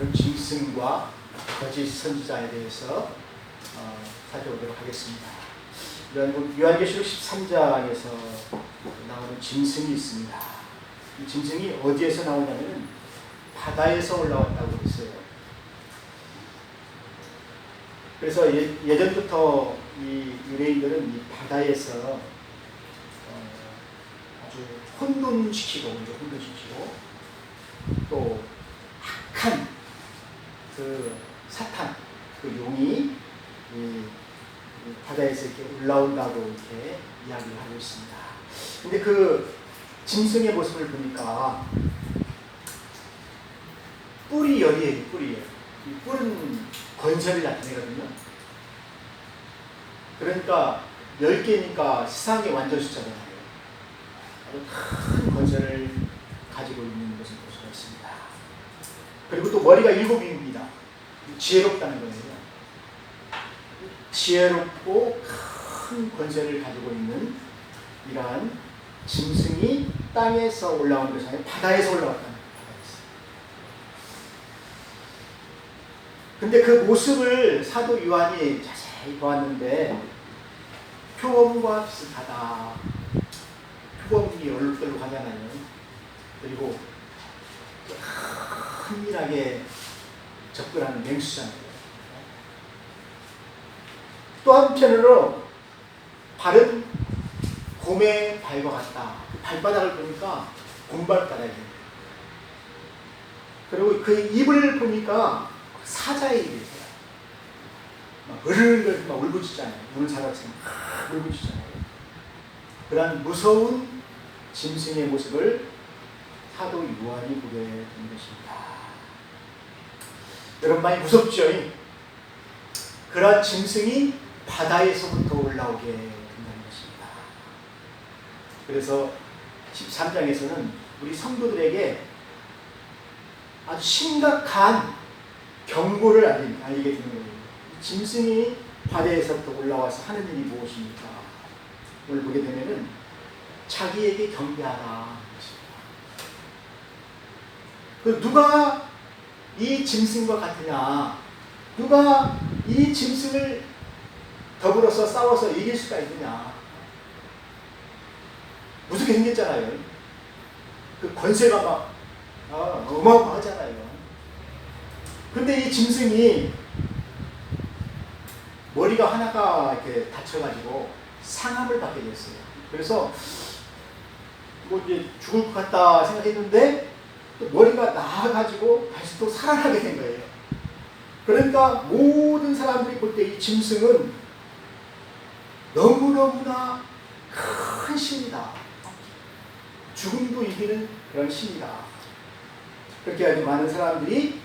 그런 짐승과 거짓 선지자에 대해서 살펴보도록 하겠습니다. 요한계시록 13장에서 나오는 짐승이 있습니다. 이 짐승이 어디에서 나오냐면 바다에서 올라왔다고 했어요. 그래서 예전부터 이 유대인들은 이 바다에서 아주 혼돈시키고 또 악한 그 사탄, 그 용이 이 바다에서 이렇게 올라온다고 이렇게 이야기를 하고 있습니다. 근데 그 짐승의 모습을 보니까 뿔이 열이에요, 뿔이 열. 이 뿔은 권세를 나타내거든요. 그러니까 10개니까 세상의 완전 숫자잖아요. 아주 큰 권세를 가지고 있는 것을 볼 수가 있습니다. 그리고 또 머리가 7입니다. 지혜롭다는 거예요. 지혜롭고 큰 권세를 가지고 있는 이러한 짐승이 땅에서 올라오는 것이 아니라 바다에서 올라왔다는 거예요. 근데 그 모습을 사도 요한이 자세히 보았는데 표범과 비슷하다. 표범이 얼룩덜룩하잖아요. 그리고 은밀하게 접근하는 맹수잖아요. 또 한편으로 발은 곰의 발과 같다. 발바닥을 보니까 곰발바닥이에요. 그리고 그 입을 보니까 사자의 입이에요. 막 으르르 막 울부짖잖아요. 우는 사자처럼 막 울부짖잖아요. 그런 무서운 짐승의 모습을 사도 요한이 보게 된 것입니다. 여러분 많이 무섭죠? 그런 짐승이 바다에서부터 올라오게 된다는 것입니다. 그래서 13장에서는 우리 성도들에게 아주 심각한 경고를 알리게 되는 거예요. 짐승이 바다에서부터 올라와서 하는 일이 무엇입니까? 오늘 보게 되면은 자기에게 경배하라. 그 누가 이 짐승과 같으냐? 누가 이 짐승을 더불어서 싸워서 이길 수가 있느냐? 무섭게 생겼잖아요. 그 권세가 막 어마어마하잖아요. 근데 이 짐승이 머리가 하나가 이렇게 다쳐가지고 상함을 받게 됐어요. 그래서 뭐 이제 죽을 것 같다 생각했는데 또 머리가 나아가지고 다시 또 살아나게 된 거예요. 그러니까 모든 사람들이 볼 때 이 짐승은 너무너무나 큰 신이다. 죽음도 이기는 그런 신이다. 그렇게 아주 많은 사람들이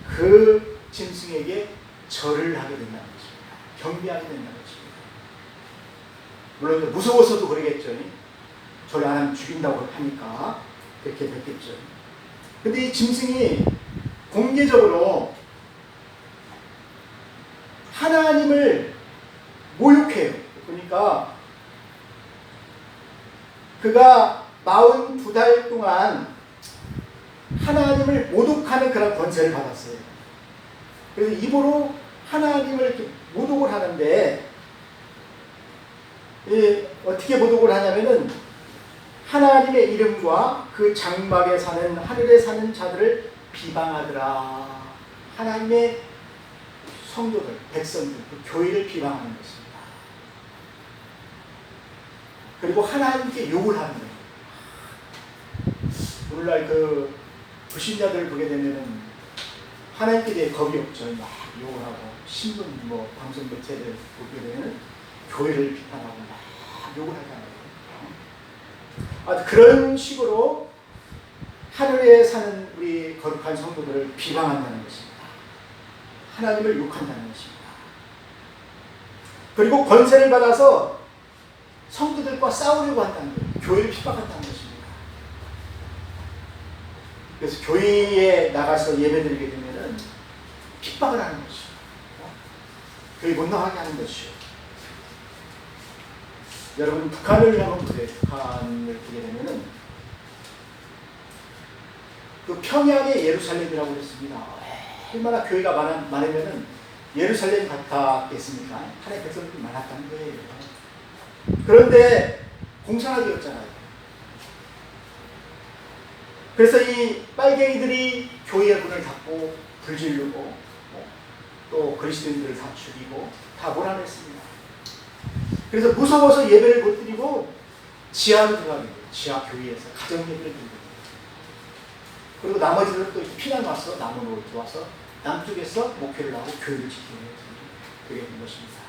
그 짐승에게 절을 하게 된다는 것입니다. 경배하게 된다는 것입니다. 물론 무서워서도 그러겠죠. 절을 안 하면 죽인다고 하니까 그렇게 됐겠죠. 근데 이 짐승이 공개적으로 하나님을 모욕해요. 그러니까 그가 42달 동안 하나님을 모독하는 그런 권세를 받았어요. 그래서 입으로 하나님을 이렇게 모독을 하는데 어떻게 모독을 하냐면은 하나님의 이름과 그 장막에 사는 하늘에 사는 자들을 비방하더라. 하나님의 성도들, 백성들, 그 교회를 비방하는 것입니다. 그리고 하나님께 욕을 하는 거예요. 오늘날 그 불신자들을 보게 되면은 하나님께 대해 겁이 없죠. 막 욕을 하고 신문, 방송 매체들 보게 되면은 교회를 비판하고 막 욕을 하잖아요. 그런 식으로 하늘에 사는 우리 거룩한 성도들을 비방한다는 것입니다. 하나님을 욕한다는 것입니다. 그리고 권세를 받아서 성도들과 싸우려고 한다는 거예요. 교회를 핍박한다는 것입니다. 그래서 교회에 나가서 예배드리게 되면은 핍박을 하는 것이죠. 교회 못 나가게 하는 것이죠. 여러분 북한을 한번 보세요. 북한을 보게 되면은 그 평양의 예루살렘이라고 그랬습니다. 얼마나 교회가 많으면은 예루살렘 같았겠습니까? 하나님의 백성들이 많았다는 거예요. 그런데 공산화 되었잖아요. 그래서 이 빨갱이들이 교회의 문을 닫고 불지르고 또 그리스도인들을 다 죽이고 다 몰아냈습니다. 그래서 무서워서 예배를 못 드리고 지하로 들어가게 돼요. 지하 교회에서 가정 예배를 드리고. 그리고 나머지들은 또 이렇게 피난 와서 남으로 이렇게 와서 남쪽에서 목회를 하고 교회를 지키는 그게 된 것입니다.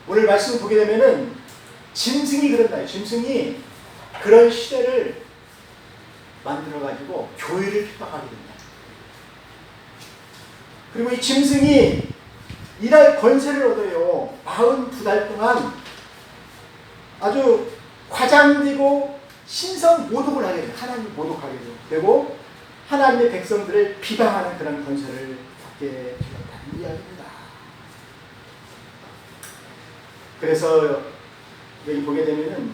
오늘 말씀을 보게 되면은 짐승이 그런다요. 짐승이 그런 시대를 만들어가지고 교회를 핍박하게 됩니다. 그리고 이 짐승이 일할 권세를 얻어요. 42달 동안 아주 과장되고 신성 모독을 하게 돼요. 하나님을 모독하게 돼요. 그리고 하나님의 백성들을 비방하는 그런 권세를 갖게 되었다는 이야기입니다. 그래서 여기 보게 되면은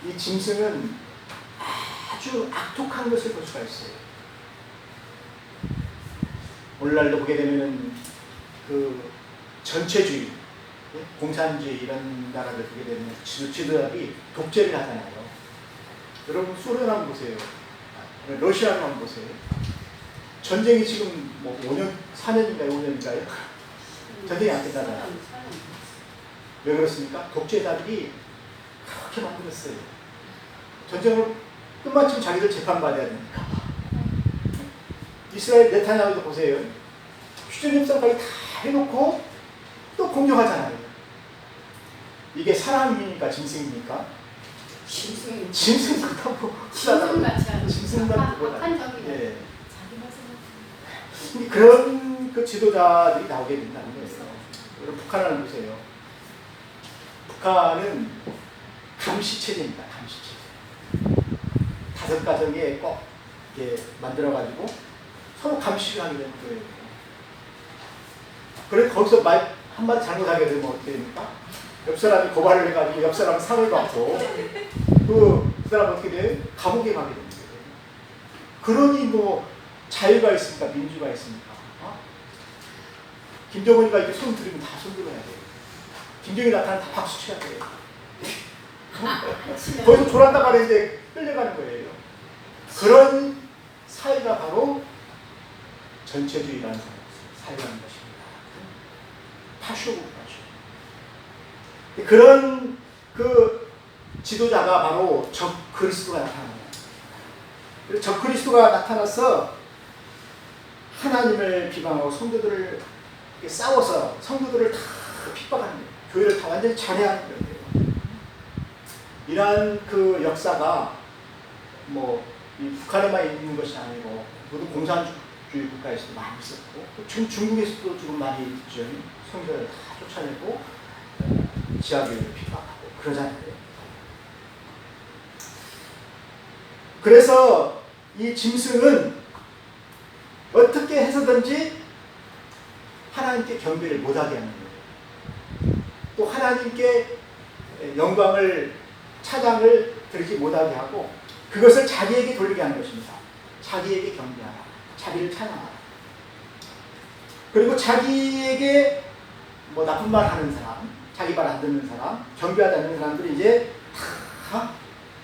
이 짐승은 아주 악독한 것을 볼 수가 있어요. 오늘날도 보게 되면은 그 전체주의, 공산주의 이런 나라들 보게 되면 지도자들이 독재를 하잖아요. 여러분 소련 한번 보세요. 러시아를 한번 보세요. 전쟁이 지금 뭐 5년, 4년인가요? 5년인가요? 전쟁이 안 끝나잖아요. 왜 그렇습니까? 독재자들이 그렇게 만들었어요. 전쟁으로 끝마치면 자기들 재판받아야 되니까. 이스라엘 네타냐후도 보세요. 휴전협상까지 다 해놓고 또 공격하잖아요. 이게 사람입니까? 짐승입니까? 짐승 그렇다고 짐승만 예. 그런 그 지도자들이 나오게 된다는 거예요. 여러분 북한을 보세요. 북한은 감시체제입니다. 감시체제. 5가정에 꼭 이렇게 만들어가지고 서로 감시를 하게 되는 거예요. 그래서 거기서 말 한마디 잘못하게 되면 어떻게 됩니까? 옆 사람이 고발을 해가지고 옆 사람은 상을 받고 그 사람은 어떻게 돼요? 감옥에 가게 됩니다. 그러니 뭐 자유가 있습니까? 민주가 있습니까? 김정은이가 이렇게 손 들이면 다 손 들어야 돼요. 김정은이 나타나면 다 박수 쳐야 돼요. 거기서 졸았다 말했는데 끌려가는 거예요. 그런 사회가 바로 전체주의라는 사회라는 것입니다. 파쇼국 파쇼. 그런 그 지도자가 바로 적 그리스도가 나타납니다. 적 그리스도가 나타나서 하나님을 비방하고 성도들을 싸워서 성도들을 다 핍박하는 거예요. 교회를 다 완전히 잔해하는 거예요. 이러한 그 역사가 뭐 이 북한에만 있는 것이 아니고 모든 공산주의 국가에서도 많이 있었고 중국에서도 좀 많이 있죠. 성도를 다 쫓아내고 지하교회를 핍박하고 그러잖아요. 그래서 이 짐승은 어떻게 해서든지 하나님께 경배를 못하게 하는 거예요. 또 하나님께 영광을 찬양을 드리지 못하게 하고 그것을 자기에게 돌리게 하는 것입니다. 자기에게 경배하라. 자기를 찬양하라. 그리고 자기에게 뭐 나쁜 말 하는 사람, 자기 말 안 듣는 사람, 경배하지 않는 사람들이 이제 다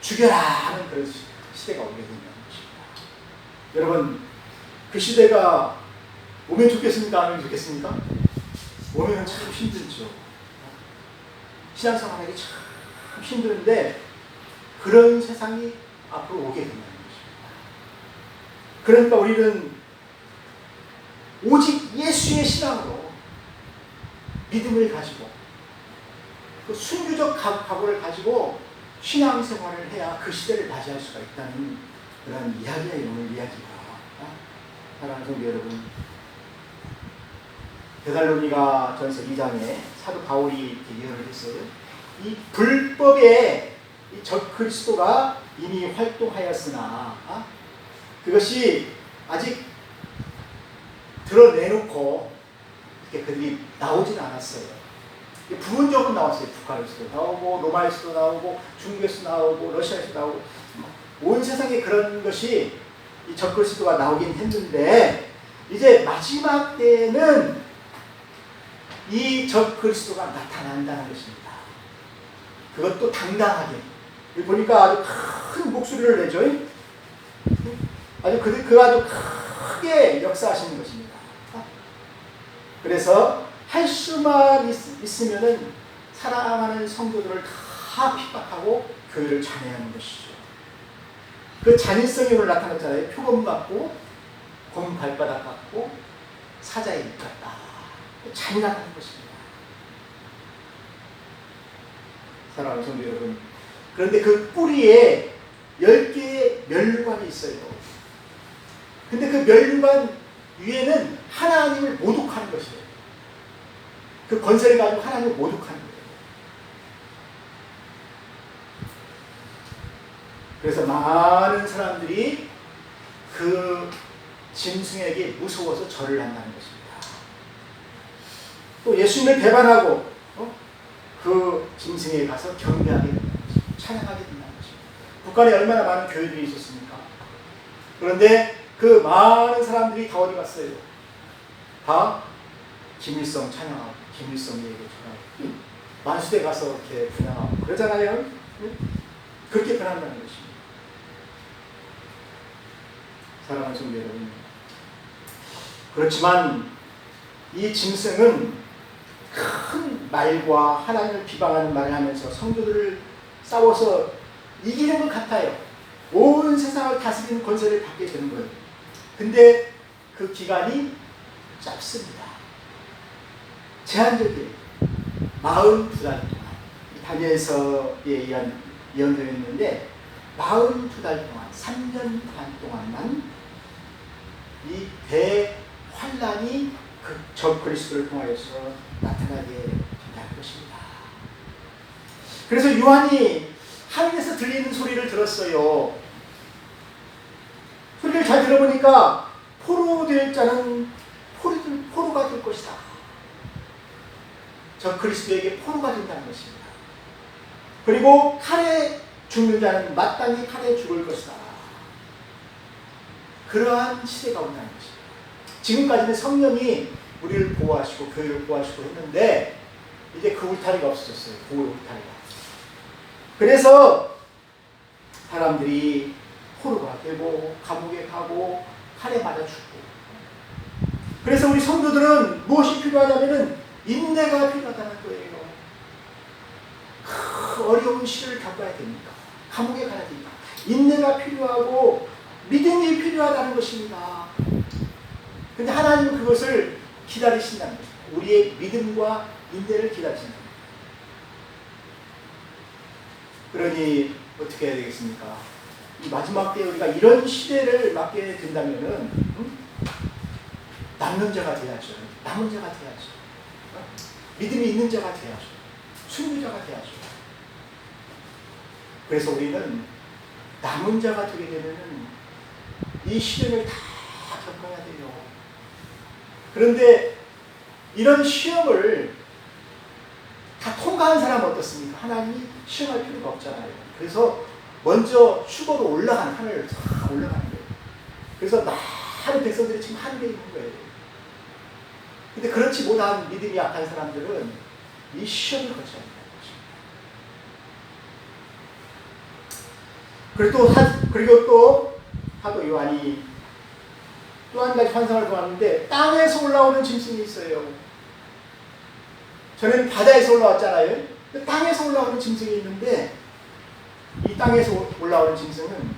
죽여라 하는 그런 시대가 오게 된다는 것입니다. 여러분 그 시대가 오면 좋겠습니까? 안 오면 좋겠습니까? 오면 참 힘들죠. 신앙생활하기 참 힘든데 그런 세상이 앞으로 오게 된다는 것입니다. 그러니까 우리는 오직 예수의 신앙으로 믿음을 가지고 그 순교적 각오를 가지고 신앙생활을 해야 그 시대를 맞이할 수가 있다는 그런 이야기예요. 오늘 이야기가. 사랑하는 성도 여러분, 데살로니가 전서 2장에 사도 바울이 이렇게 예언을 했어요. 이 불법의 이 적 그리스도가 이미 활동하였으나 그것이 아직 드러내놓고 이렇게 그들이 나오지는 않았어요. 부분적으로 나왔어요. 북한에서도 나오고 로마에서도 나오고 중국에서도 나오고 러시아에서도 나오고 온 세상에 그런 것이 이 적그리스도가 나오긴 했는데 이제 마지막 때에는 이 적그리스도가 나타난다는 것입니다. 그것도 당당하게. 여기 보니까 아주 큰 목소리를 내죠. 아주 그 아주 크게 역사하시는 것입니다. 그래서 할 수만 있으면은 사랑하는 성도들을 다 핍박하고 교회를 잔해하는 것이죠. 그 잔인성이 오늘 나타났잖아요. 표범 같고 곰 발바닥 같고 사자의 입 같다. 잔인하다는 것입니다. 사랑하는 성도 여러분, 그런데 그 뿌리에 10개의 멸류관이 있어요. 근데 그 멸류관 위에는 하나님을 모독하는 것이에요. 그 권세를 가지고 하나님을 모독하는 거예요. 그래서 많은 사람들이 그 짐승에게 무서워서 절을 한다는 것입니다. 또 예수님을 배반하고 그 짐승에게 가서 경배하게 된다는 것입니다. 찬양하게 된다는 것입니다. 북한에 얼마나 많은 교회들이 있었습니까? 그런데 그 많은 사람들이 다 어디 갔어요? 다 김일성 찬양하고 김일성 얘기를 전하고 만수대 가서 이렇게 분양하고 그러잖아요. 그렇게 변한다는 것입니다. 사랑하는 성도 여러분, 그렇지만 이 짐승은 큰 말과 하나님을 비방하는 말을 하면서 성도들을 싸워서 이기는 것 같아요. 온 세상을 다스리는 권세를 받게 되는 거예요. 근데 그 기간이 짧습니다. 제한적이에요. 42달 동안. 다니엘서에 예언되어 있는데 42달 동안, 3년 반 동안만 이 대환란이 그 적그리스도를 통하여서 나타나게 된다는 것입니다. 그래서 요한이 하늘에서 들리는 소리를 들었어요. 소리를 잘 들어보니까 포로 될 자는 포로가 될 것이다. 적그리스도에게 포로가 된다는 것입니다. 그리고 칼에 죽는 자는 마땅히 칼에 죽을 것이다. 그러한 시대가 온다는 것입니다. 지금까지는 성령이 우리를 보호하시고 교회를 보호하시고 했는데 이제 그 울타리가 없어졌어요. 보호의 울타리가. 그래서 사람들이 포로가 되고 감옥에 가고 칼에 맞아 죽고. 그래서 우리 성도들은 무엇이 필요하냐면은 인내가 필요하다는 거예요. 그 어려운 시를 겪어야 됩니다. 감옥에 가야 됩니다. 인내가 필요하고 믿음이 필요하다는 것입니다. 근데 하나님은 그것을 기다리신다는 것입니다. 우리의 믿음과 인내를 기다리신다. 그러니 어떻게 해야 되겠습니까? 이 마지막 때에 우리가 이런 시대를 맞게 된다면은 남는 자가 돼야죠. 남은 자가 돼야죠. 믿음이 있는 자가 돼야죠. 순교자가 돼야죠. 그래서 우리는 남은 자가 되게 되면은 이 시련을 다 겪어야 돼요. 그런데 이런 시험을 다 통과한 사람은 어떻습니까? 하나님이 시험할 필요가 없잖아요. 그래서 먼저 휴거로 올라가는, 하늘을 다 올라가는 거예요. 그래서 많은 백성들이 지금 하늘에 있는 거예요. 근데 그렇지 못한 믿음이 약한 사람들은 이 시험을 거쳐야 된다는 것입니다. 그리고 또 사도 요한이 또 한 가지 환상을 보았는데 땅에서 올라오는 짐승이 있어요. 저는 바다에서 올라왔잖아요. 땅에서 올라오는 짐승이 있는데 이 땅에서 올라오는 짐승은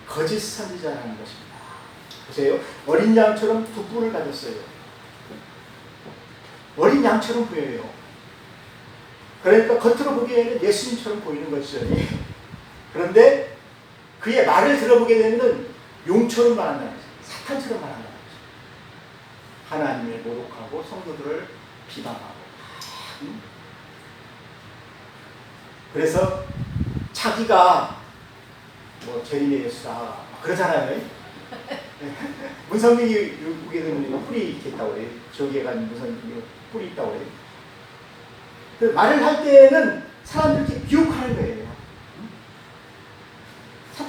거짓 선지자라는 것입니다. 보세요. 어린 양처럼 두 뿔을 가졌어요. 어린 양처럼 보여요. 그러니까 겉으로 보기에는 예수님처럼 보이는 것이죠. 그런데 그의 말을 들어보게 되면 용처럼 말한다는 거죠. 사탄처럼 말한다는 거죠. 하나님을 모독하고 성도들을 비방하고. 그래서 자기가 뭐 재림의 예수다 그러잖아요. 문선민이 보게 되면 뿔이 이렇게 있다고 그래요. 저기에 간 문선민이 뿔이 있다고 그래요. 그 말을 할 때는 사람들 이렇게 비웃하는 거예요.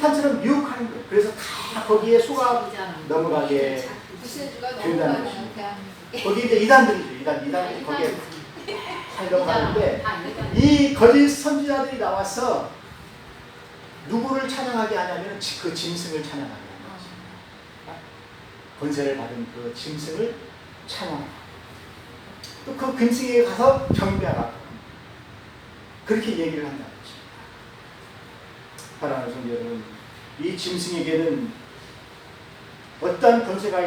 사탄처럼 미혹하는 거예요. 그래서 다 거기에 속아 넘어가게 구세주가 된다는 너무 것입니다. 대한민국에. 거기 이제 이단들이죠. 이단들이 거기에 잘 넘어가는데 이 거짓 선지자들이 나와서 누구를 찬양하게 하냐면 그 짐승을 찬양하게 하는 거죠. 권세를 받은 그 짐승을 찬양하고 또 그 짐승에게 가서 경배하라고 그렇게 얘기를 한다는 것입니다. 사랑하는 성도 여러분, 이 짐승에게는 어떠한 권세가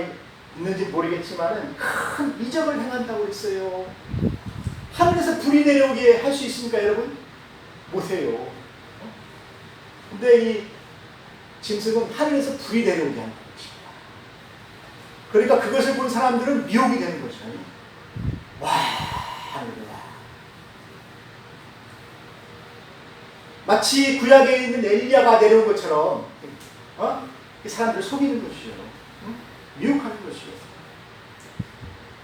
있는지 모르겠지만은 큰 이적을 행한다고 했어요. 하늘에서 불이 내려오게 할 수 있습니까, 여러분? 못해요. 근데 이 짐승은 하늘에서 불이 내려오게 한다는 것입니다. 그러니까 그것을 본 사람들은 미혹이 되는 거죠. 와, 하늘이야. 마치 구약에 있는 엘리야가 내려온 것처럼 사람들을 속이는 것이죠. 미혹하는 것이죠.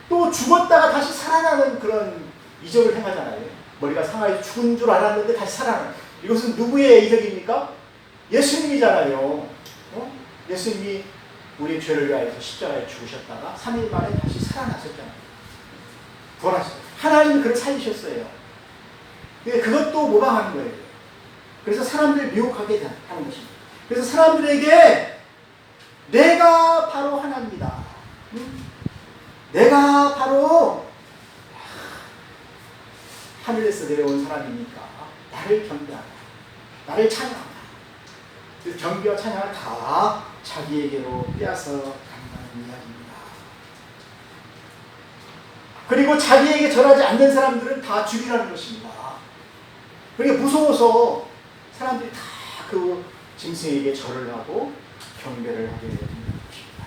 또 죽었다가 다시 살아나는 그런 이적을 행하잖아요. 머리가 상하여 죽은 줄 알았는데 다시 살아나는. 이것은 누구의 이적입니까? 예수님이잖아요. 예수님이 우리의 죄를 위하여서 십자가에 죽으셨다가 3일 만에 다시 살아나셨잖아요. 부활하셨어요. 하나님은 그를 살리셨어요. 그것도 모방하는 거예요. 그래서 사람들을 미혹하게 하는 것입니다. 그래서 사람들에게 내가 바로 하나입니다. 내가 바로 하늘에서 내려온 사람이니까 나를 경배하라. 나를 찬양하라. 그 경배와 찬양을 다 자기에게로 빼앗아 간다는 이야기입니다. 그리고 자기에게 절하지 않는 사람들은 다 죽이라는 것입니다. 그러니까 무서워서 사람들이 다 그 짐승에게 절을 하고 경배를 하게 된다는 것입니다.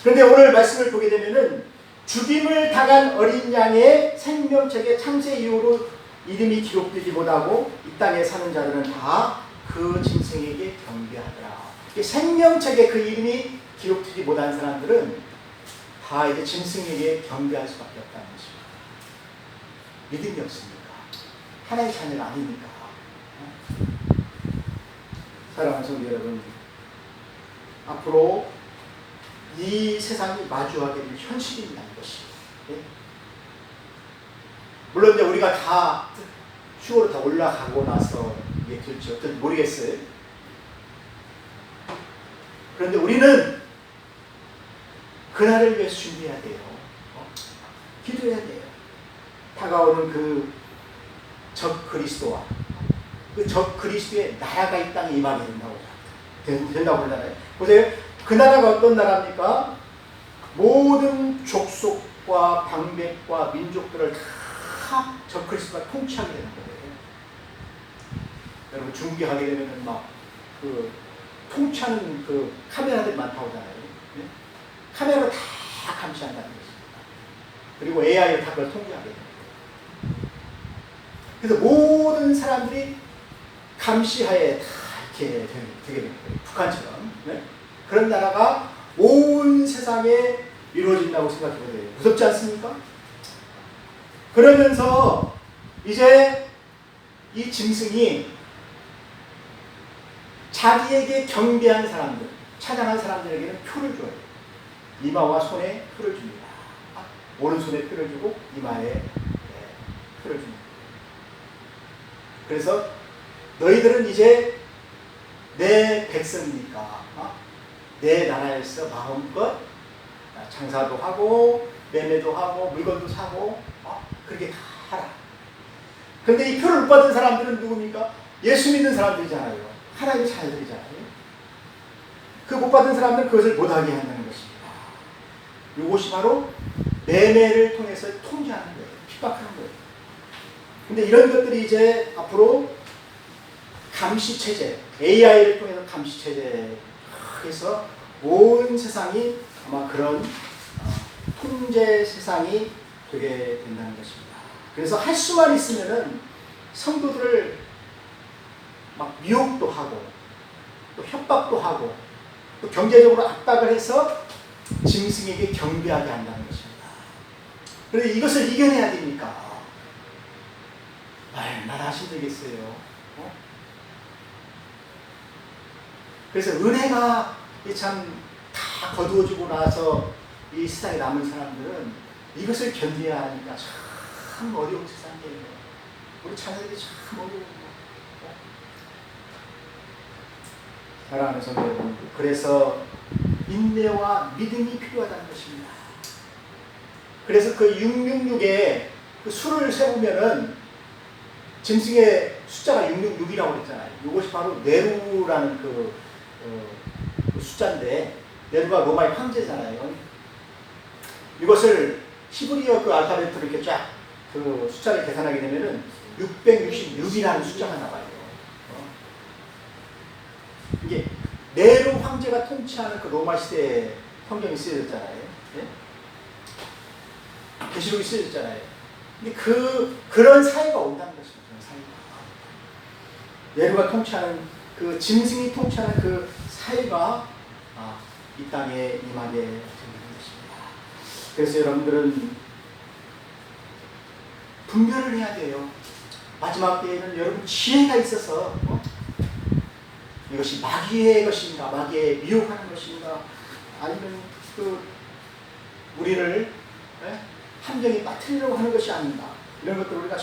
그런데 오늘 말씀을 보게 되면은 죽임을 당한 어린 양의 생명책의 창세 이후로 이름이 기록되지 못하고 이 땅에 사는 자들은 다 그 짐승에게 경배하더라. 생명책에 그 이름이 기록되지 못한 사람들은 다 이제 짐승에게 경배할 수밖에 없다는 것입니다. 믿음이 없으니까. 하나님의 자녀가 아니니까. 사랑하는 성도 여러분, 앞으로 이 세상이 마주하게 될 현실이라는 것이. 물론 이제 우리가 다 휴거로 다 올라가고 나서 이게 될지 어떨지 모르겠어요. 그런데 우리는 그날을 위해서 준비해야 돼요. 기도해야 돼요. 다가오는 그 적 그리스도와 그 적 그리스도의 나라가 이 땅에 임하게 된다고 그러잖아요. 보세요. 그 나라가 어떤 나라입니까? 모든 족속과 방백과 민족들을 다 적 그리스도가 통치하게 되는 거예요. 여러분 중계하게 되면은 막 그 통치하는 그 카메라들이 많다고 하잖아요. 네? 카메라로 다 감시한다는 것입니다. 그리고 AI를 다 그걸 통제하게 됩니다. 그래서 모든 사람들이 감시하에 다 이렇게 되게 됩니다. 북한처럼. 네? 그런 나라가 온 세상에 이루어진다고 생각해 보세요. 무섭지 않습니까? 그러면서 이제 이 짐승이 자기에게 경배한 사람들, 찬양한 사람들에게는 표를 줘요. 이마와 손에 표를 줍니다. 오른손에 표를 주고 이마에 표를 줍니다. 그래서 너희들은 이제 내 백성이니까 내 나라에서 마음껏 장사도 하고 매매도 하고 물건도 사고 그렇게 다 하라. 그런데 이 표를 못 받은 사람들은 누굽니까? 예수 믿는 사람들이잖아요. 하나님의 자녀들이잖아요. 그 못 받은 사람들은 그것을 못하게 한다는 것입니다. 이것이 바로 매매를 통해서 통제하는 거예요. 핍박하는 거예요. 근데 이런 것들이 이제 앞으로 감시체제, AI를 통해서 감시체제 해서 온 세상이 아마 그런 통제 세상이 되게 된다는 것입니다. 그래서 할 수만 있으면은 성도들을 막 미혹도 하고 또 협박도 하고 또 경제적으로 압박을 해서 짐승에게 경배하게 한다는 것입니다. 그런데 이것을 이겨내야 됩니까? 얼마나 힘들겠어요. 그래서 은혜가 참 다 거두어지고 나서 이 세상에 남은 사람들은 이것을 견뎌야 하니까 참 어려운 세상이에요. 우리 자녀들이 참 어려운 거. 사랑하는 성도 여러분, 그래서 인내와 믿음이 필요하다는 것입니다. 그래서 그 666에 그 수를 세우면은 짐승의 숫자가 666이라고 그랬잖아요. 이것이 바로 네루라는 그 숫자인데, 네루가 로마의 황제잖아요. 이것을 히브리어 그 알파벳으로 이렇게 쫙 그 숫자를 계산하게 되면은 666이라는 숫자가 나와요. 이게 네로 황제가 통치하는 그 로마 시대에 성경이 쓰여졌잖아요. 네? 계시록이 쓰여졌잖아요. 근데 그런 사회가 온다는 것입니다. 그런 사회가. 네로가 통치하는 그 짐승이 통치하는 그 사회가 이 땅에 임하게 되는 것입니다. 그래서 여러분들은 분별을 해야 돼요. 마지막 때에는 여러분 지혜가 있어서 이것이 마귀의 것인가, 마귀의 미혹하는 것인가, 아니면 우리를 함정에 빠뜨리려고 하는 것이 아닌가, 이런 것들을 우리가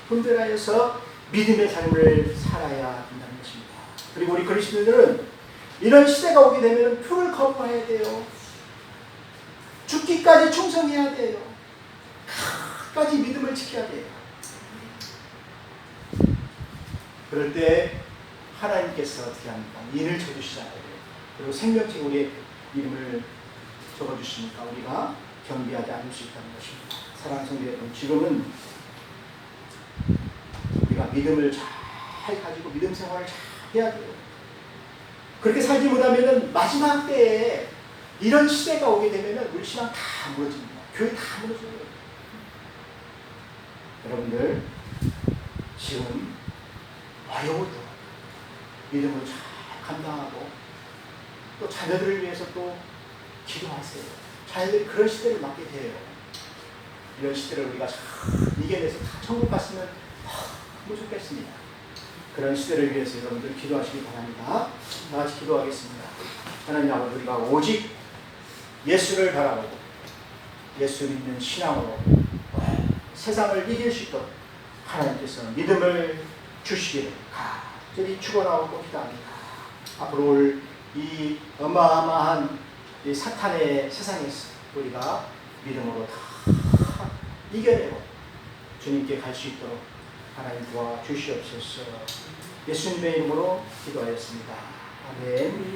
분별하여서 믿음의 삶을 살아야 된다는 것입니다. 그리고 우리 그리스도인들은 이런 시대가 오게 되면 표를 거부해야 돼요. 죽기까지 충성해야 돼요. 끝까지 믿음을 지켜야 돼요. 그럴 때 하나님께서 어떻게 합니까? 인을 쳐주시잖아요. 그리고 생명책 우리의 이름을 적어주시니까 우리가 경비하지 않을 수 있다는 것입니다. 사랑하는 성도 여러분, 지금은 우리가 믿음을 잘 가지고 믿음 생활을 잘 해야 돼요. 그렇게 살지 못하면 마지막 때에 이런 시대가 오게 되면 우리 신앙 다 무너집니다. 교회 다 무너져요. 여러분들 지금 어려워도 믿음을 잘 감당하고 또 자녀들을 위해서 또 기도하세요. 자녀들이 그런 시대를 맞게 돼요. 이런 시대를 우리가 잘 이겨내서 다 천국 갔으면 너무 좋겠습니다. 그런 시대를 위해서 여러분들 기도하시기 바랍니다. 다 같이 기도하겠습니다. 하나님 아버지, 우리가 오직 예수를 바라보고 예수 믿는 신앙으로 세상을 이길 수 있도록 하나님께서 믿음을 주시기를 간절히 축원하고 기도합니다. 앞으로 올 이 어마어마한 이 사탄의 세상에서 우리가 믿음으로 다 이겨내고 주님께 갈 수 있도록 하나님 도와주시옵소서. 예수님의 이름으로 기도하였습니다. 아멘.